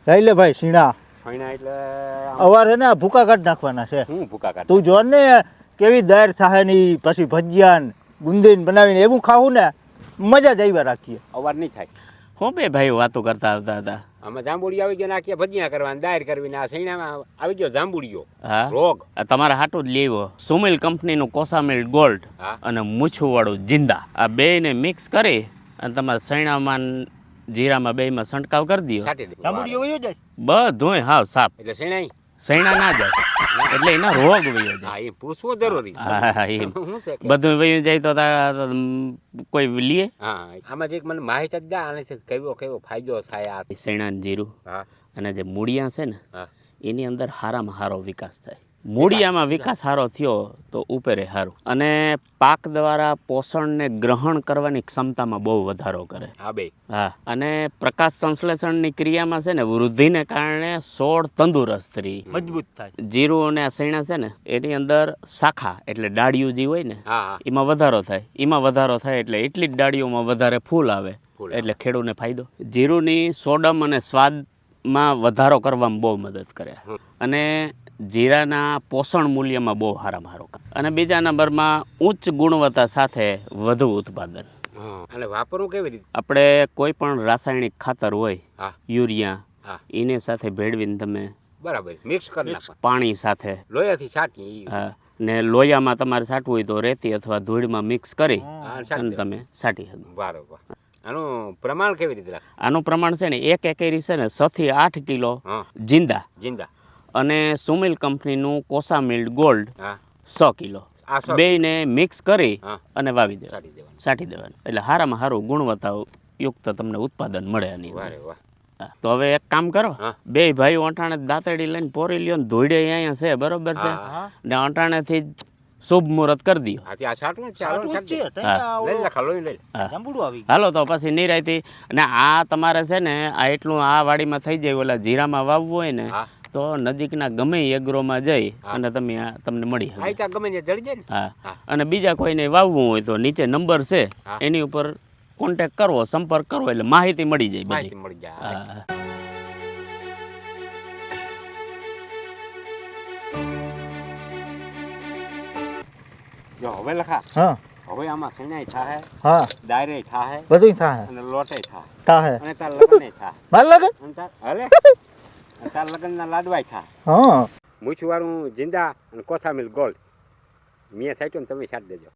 લઈ લે ભાઈ સીણા ફૈણા એટલે અવાર હે ને ભૂકા કાઢ નાખવાના છે. હું ભૂકા કાઢ તું જો ને કેવી દાળ થાય ને પછી ભજીયા ને ગુંદી બનાવીને એવું ખાવું ને મજા જ આવ્યા રાખીએ. અવાર નહીં થાય. હું બે ભાઈ વાતો કરતા આવતા હતા. આમાં જાંબુડી આવી ગયો ને આખી ભજીયા કરવાની દાળ કરવી આ સૈણામાં આવી ગયો જાંબુડીયો હા રોગ. આ તમારા હાટું જ લેવો સુમિલ કંપનીનું કોસામિલ ગોલ્ડ હા અને મૂછુંવાળું જિંદા આ બેયને મિક્સ કરી અને તમારા સૈણામાં જીરામાં બેયમાં છંટકાવ કરી દો. છાંટી દે જાંબુડીઓ વયો જાય બધુંય હાવ સાફ. એટલે સૈણા સૈણા ના જાય એટલે એના રોગ વયો જાય. હા એ પૂછવું જરૂરી હા એમ શું છે કે? બધું વયું જાય તો કોઈ લીએ. હા આમાં જે મને માહિતી જ દા આને કેવો કેવો ફાયદો થાય આ. સૈણાનું જીરું હા અને જે મૂળિયા છે ને હા એની અંદર હારામાં હારો વિકાસ થાય. મૂળિયામાં વિકાસ સારો થયો તો ઉપરે સારું અને પાક દ્વારા પોષણને ગ્રહણ કરવાની ક્ષમતામાં બહુ વધારો કરે. હા બે હા અને પ્રકાશ સંશ્લેષણની ક્રિયામાં છે ને વૃદ્ધિને કારણે છોડ તંદુરસ્ત રહી મજબૂત થાય. જીરું અને આ સૈણા છે ને એની અંદર શાખા એટલે ડાળિયું જે હોય ને હા હા એમાં વધારો થાય. એમાં વધારો થાય એટલે એટલી જ ડાળીઓમાં વધારે ફૂલ આવે ફૂલ એટલે ખેડૂતને ફાયદો. જીરુની સોડમ અને સ્વાદમાં વધારો કરવામાં બહુ મદદ કરે અને જીરાના પોષણ મૂલ્યમાં બહુ સારામાં સારું કામ. અને બીજા નંબરમાં ઉચ્ચ ગુણવત્તા સાથે વધુ ઉત્પાદન. હા અને વાપરવું કેવી રીતે? આપણે કોઈ પણ રાસાયણિક ખાતર હોય હા યુરિયા હા એને સાથે ભેળવીને તમે બરાબર મિક્સ કરી નાખો પાણી સાથે લોહીથી છાંટી હા, ને લોયામાં તમારે છાંટવું હોય તો રેતી અથવા ધૂળમાં મિક્સ કરી હા અને છાંટી તમે છાંટી શકો. બરાબર આનું પ્રમાણ કેવી રીતે રાખે? આનું પ્રમાણ છે ને એક એકેરી છે ને 6 થી 8 કિલો હા જિંદા જિંદા અને સુમિલ કંપનીનું કોસામિલ્ડ ગોલ્ડ હા 100 કિલો આ સો બેયને મિક્સ કરી હા અને વાવી દેવા છાંટી દેવાનું. છાંટી દેવાનું એટલે સારામાં સારું ગુણવત્તા યુક્ત તમને ઉત્પાદન મળે આની અંદર. વારે વાહ હા, તો હવે એક કામ કરો હા. બે ભાઈઓ અટાણે દાંતેડી લઈને પોરી લ્યો ને ધોઈડે અહીંયા છે બરોબર છે હા. ને અટાણેથી જ શુભ મુહૂર્ત કરી દો. હા ત્યાં છાંટવું ને ચાલો સારું જ છાંટી છે. દે. ત્યાં હા. લઈ ઓલો લે લોહી લઈ લે. હા. જાંબુડું આવી હાલો તો પછી નિરાયતી અને આ તમારે છે ને આ એટલું આ વાડીમાં થઈ જાય ઓલા જીરામાં વાવવું હોય ને હા તો નજીકના ગમે એગ્રોમાં જઈ હા. અને તમે તમને મળી હા શકે. ત્યાં ગમે ને જડી જાય ને હા હા. અને બીજા કોઈને વાવવું હોય તો નીચે નંબર છે હા. એની ઉપર કોન્ટેક્ટ કરવો સંપર્ક કરવો એટલે માહિતી મળી જાય બધી. માહિતી મળી જાય. હા જો હવે લખા હા હવે આમાં સૈણાય થાહે હા દાયરે થાહે બધું થાય અને લોટે થાહે થાય અને તાર લગને થાહે માર લગન અને તાર હલે અને તાર લગનના લાડવાય થાહે. હા મૂછવાળું જિંદા અને કોસામિલ ગોલ્ડ મેં સાઈટો ને તમે છાંટી દેજો.